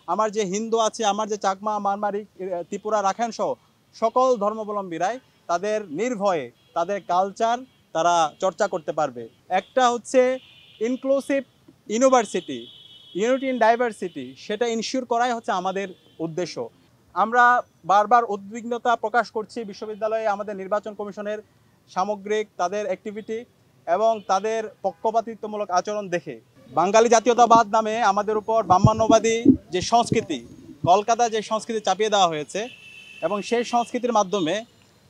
আমার যে হিন্দু আছে, আমার যে চাকমা, মারমারি, ত্রিপুরা, রাখাইন সহ সকল ধর্মাবলম্বীরাই তাদের নির্ভয়ে তাদের কালচার তারা চর্চা করতে পারবে। একটা হচ্ছে inclusive university, unity in diversity, সেটা ইনশিওর করাই হচ্ছে আমাদের উদ্দেশ্য। আমরা বারবার উদ্বিগ্নতা প্রকাশ করছি বিশ্ববিদ্যালয়ে আমাদের নির্বাচন কমিশনের সামগ্রিক তাদের অ্যাক্টিভিটি এবং তাদের পক্ষপাতিত্বমূলক আচরণ দেখে। বাঙালি জাতীয়তাবাদ নামে আমাদের উপর ব্রাহ্মণ্যবাদী যে সংস্কৃতি, কলকাতা যে সংস্কৃতি চাপিয়ে দেওয়া হয়েছে এবং সেই সংস্কৃতির মাধ্যমে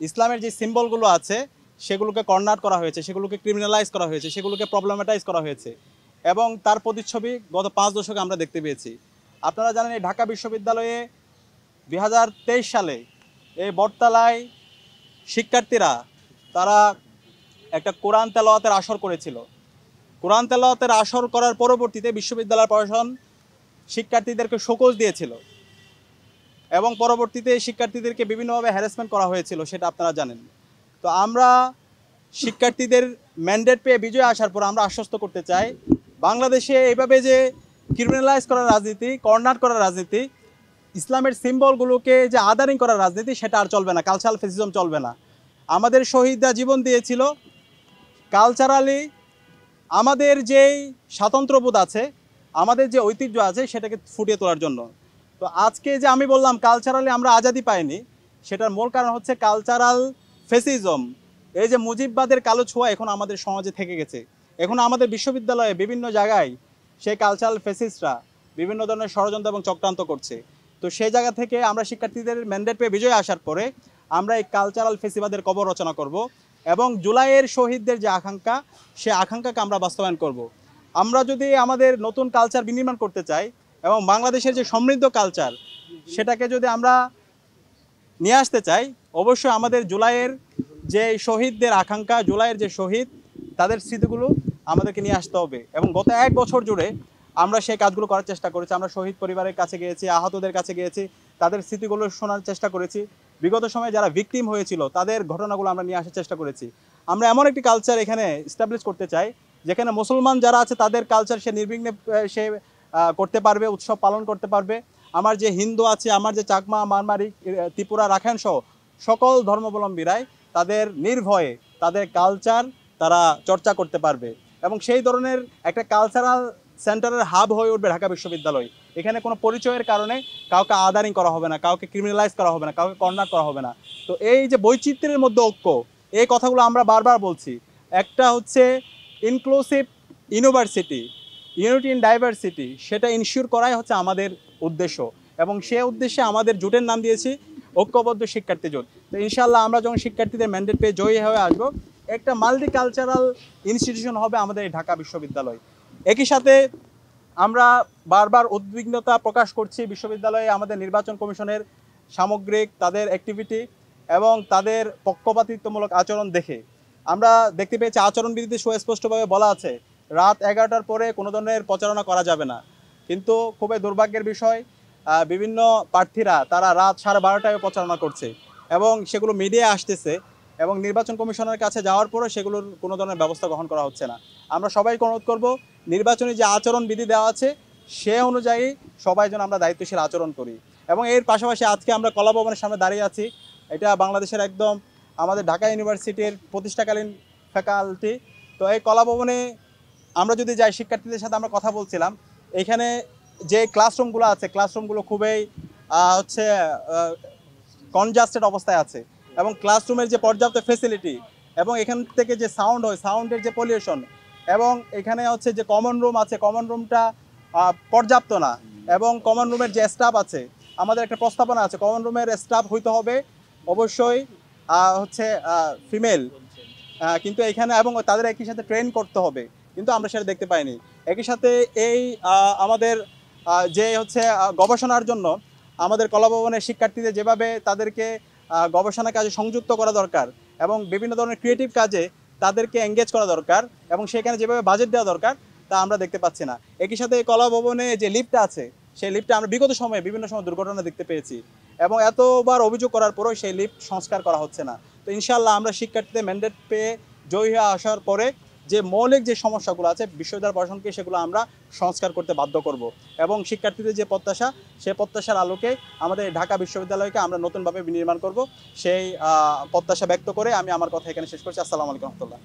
ইসলামের যে সিম্বলগুলো আছে সেগুলোকে কর্নার করা হয়েছে, সেগুলোকে ক্রিমিনালাইজ করা হয়েছে, সেগুলোকে প্রবলেমেটাইজ করা হয়েছে এবং তার প্রতিচ্ছবি গত 5 দশকে আমরা দেখতে পেয়েছি। আপনারা জানেন এই ঢাকা বিশ্ববিদ্যালয়ে 2023 সালে এই বটতলায় শিক্ষার্থীরা তারা একটা কোরআন তেলাওয়াতের আসর করেছিল। কোরআন তেলাওয়াতের আসর করার পরবর্তীতে বিশ্ববিদ্যালয় প্রশাসন শিক্ষার্থীদেরকে শোকজ দিয়েছিল এবং পরবর্তীতে শিক্ষার্থীদেরকে বিভিন্নভাবে হ্যারাসমেন্ট করা হয়েছিল, সেটা আপনারা জানেন। তো আমরা শিক্ষার্থীদের ম্যান্ডেট পেয়ে বিজয় আসার পর আমরা আশ্বস্ত করতে চাই, বাংলাদেশে এইভাবে যে ক্রিমিনালাইজ করার রাজনীতি, কর্নার করার রাজনীতি, ইসলামের সিম্বলগুলোকে যে আদারিং করার রাজনীতি, সেটা আর চলবে না। কালচারাল ফেসিজম চলবে না। আমাদের শহীদরা জীবন দিয়েছিল কালচারালি আমাদের যেই স্বাতন্ত্র্যবোধ আছে, আমাদের যে ঐতিহ্য আছে সেটাকে ফুটিয়ে তোলার জন্য। তো আজকে যে আমি বললাম কালচারালি আমরা আজাদি পাইনি, সেটার মূল কারণ হচ্ছে কালচারাল ফেসিজম। এই যে মুজিববাদের কালো ছোঁয়া এখন আমাদের সমাজে থেকে গেছে। এখন আমাদের বিশ্ববিদ্যালয়ে বিভিন্ন জায়গায় সেই কালচারাল ফেসিস্টরা বিভিন্ন ধরনের ষড়যন্ত্র এবং চক্রান্ত করছে। তো সেই জায়গা থেকে আমরা শিক্ষার্থীদের ম্যান্ডেট পেয়ে বিজয় আসার পরে আমরা এই কালচারাল ফেসিবাদের কবর রচনা করব এবং জুলাইয়ের শহীদদের যে আকাঙ্ক্ষা, সে আকাঙ্ক্ষাকে আমরা বাস্তবায়ন করব। আমরা যদি আমাদের নতুন কালচার বিনির্মাণ করতে চাই এবং বাংলাদেশের যে সমৃদ্ধ কালচার সেটাকে যদি আমরা নিয়ে আসতে চাই, অবশ্যই আমাদের জুলাইয়ের যে শহীদদের আকাঙ্ক্ষা, জুলাইয়ের যে শহীদ, তাদের স্মৃতিগুলো আমাদেরকে নিয়ে আসতে হবে। এবং গত 1 বছর জুড়ে আমরা সেই কাজগুলো করার চেষ্টা করেছি। আমরা শহীদ পরিবারের কাছে গিয়েছি, আহতদের কাছে গিয়েছি, তাদের স্মৃতিগুলো শোনার চেষ্টা করেছি। বিগত সময়ে যারা ভিকটিম হয়েছিল তাদের ঘটনাগুলো আমরা নিয়ে আসার চেষ্টা করেছি। আমরা এমন একটি কালচার এখানে এস্টাবলিশ করতে চাই যেখানে মুসলমান যারা আছে তাদের কালচার সে নির্বিঘ্নে সে করতে পারবে, উৎসব পালন করতে পারবে। আমার যে হিন্দু আছে, আমার যে চাকমা, মারমারি, ত্রিপুরা, রাখাইন সহ সকল ধর্মাবলম্বীরাই তাদের নির্ভয়ে তাদের কালচার তারা চর্চা করতে পারবে এবং সেই ধরনের একটা কালচারাল সেন্টারের হাব হয়ে উঠবে ঢাকা বিশ্ববিদ্যালয়। এখানে কোনো পরিচয়ের কারণে কাউকে আদারিং করা হবে না, কাউকে ক্রিমিনালাইজ করা হবে না, কাউকে কর্নার করা হবে না। তো এই যে বৈচিত্র্যের মধ্যে ঐক্য, এই কথাগুলো আমরা বারবার বলছি। একটা হচ্ছে inclusive university, unity in diversity, সেটা ইনশিওর করাই হচ্ছে আমাদের উদ্দেশ্য এবং সে উদ্দেশ্যে আমাদের জোটের নাম দিয়েছি ঐক্যবদ্ধ শিক্ষার্থী জোট। তো ইনশাল্লাহ আমরা যখন শিক্ষার্থীদের ম্যান্ডেট পেয়ে জয়ী হয়ে আসবো, একটা মাল্টিকালচারাল ইনস্টিটিউশন হবে আমাদের এই ঢাকা বিশ্ববিদ্যালয়। একই সাথে আমরা বারবার উদ্বিগ্নতা প্রকাশ করছি বিশ্ববিদ্যালয়ে আমাদের নির্বাচন কমিশনের সামগ্রিক তাদের অ্যাক্টিভিটি এবং তাদের পক্ষপাতিত্বমূলক আচরণ দেখে। আমরা দেখতে পেয়েছি আচরণবিধিতে সুস্পষ্টভাবে বলা আছে রাত 11টার পরে কোনো ধরনের প্রচারণা করা যাবে না, কিন্তু খুবই দুর্ভাগ্যের বিষয় বিভিন্ন প্রার্থীরা তারা রাত 12:30টায় প্রচারণা করছে এবং সেগুলো মিডিয়ায় আসতেছে এবং নির্বাচন কমিশনের কাছে যাওয়ার পরে সেগুলোর কোনো ধরনের ব্যবস্থা গ্রহণ করা হচ্ছে না। আমরা সবাইকে অনুরোধ করব নির্বাচনী যে আচরণবিধি দেওয়া আছে সে অনুযায়ী সবাই যেন আমরা দায়িত্বশীল আচরণ করি। এবং এর পাশাপাশি আজকে আমরা কলা ভবনের সামনে দাঁড়িয়ে আছি। এটা বাংলাদেশের একদম আমাদের ঢাকা ইউনিভার্সিটির প্রতিষ্ঠাকালীন ফ্যাকাল্টি। তো এই কলা ভবনে আমরা যদি যাই, শিক্ষার্থীদের সাথে আমরা কথা বলছিলাম, এখানে যে ক্লাসরুমগুলো আছে ক্লাসরুমগুলো খুবই হচ্ছে কনজাস্টেড অবস্থায় আছে এবং ক্লাসরুমের যে পর্যাপ্ত ফেসিলিটি এবং এখান থেকে যে সাউন্ড হয়, সাউন্ডের যে পলিউশন এবং এখানে হচ্ছে যে কমন রুম আছে, কমন রুমটা পর্যাপ্ত না এবং কমন রুমের যে স্টাফ আছে, আমাদের একটা প্রস্তাবনা আছে কমন রুমের স্টাফ হইতে হবে অবশ্যই হচ্ছে ফিমেল, কিন্তু এখানে এবং তাদের একই সাথে ট্রেন করতে হবে, কিন্তু আমরা সেটা দেখতে পাইনি। একই সাথে এই আমাদের যে হচ্ছে গবেষণার জন্য আমাদের কলাভবনের শিক্ষার্থীদের যেভাবে তাদেরকে গবেষণা কাজে সংযুক্ত করা দরকার এবং বিভিন্ন ধরনের ক্রিয়েটিভ কাজে তাদেরকে এঙ্গেজ করা দরকার এবং সেখানে যেভাবে বাজেট দেওয়া দরকার তা আমরা দেখতে পাচ্ছি না। একই সাথে এই কলাভবনে যে লিফটটা আছে সেই লিফটটা আমরা বিগত সময়ে বিভিন্ন সময় দুর্ঘটনা দেখতে পেয়েছি এবং এতবার অভিযোগ করার পরেও সেই লিফট সংস্কার করা হচ্ছে না। তো ইনশাল্লাহ আমরা শিক্ষার্থীদের ম্যান্ডেট পেয়ে জয়ী হয়ে আসার পরে যে মৌলিক যে সমস্যাগুলো আছে বিশ্ববিদ্যালয় প্রশাসনকে সেগুলো আমরা সংস্কার করতে বাধ্য করব এবং শিক্ষার্থীদের যে প্রত্যাশা সেই প্রত্যাশার আলোকে আমাদের ঢাকা বিশ্ববিদ্যালয়কে আমরা নতুনভাবে বিনির্মাণ করব সেই প্রত্যাশা ব্যক্ত করে আমি আমার কথা এখানে শেষ করছি। আসসালামু আলাইকুম রহমতুল্লাহ।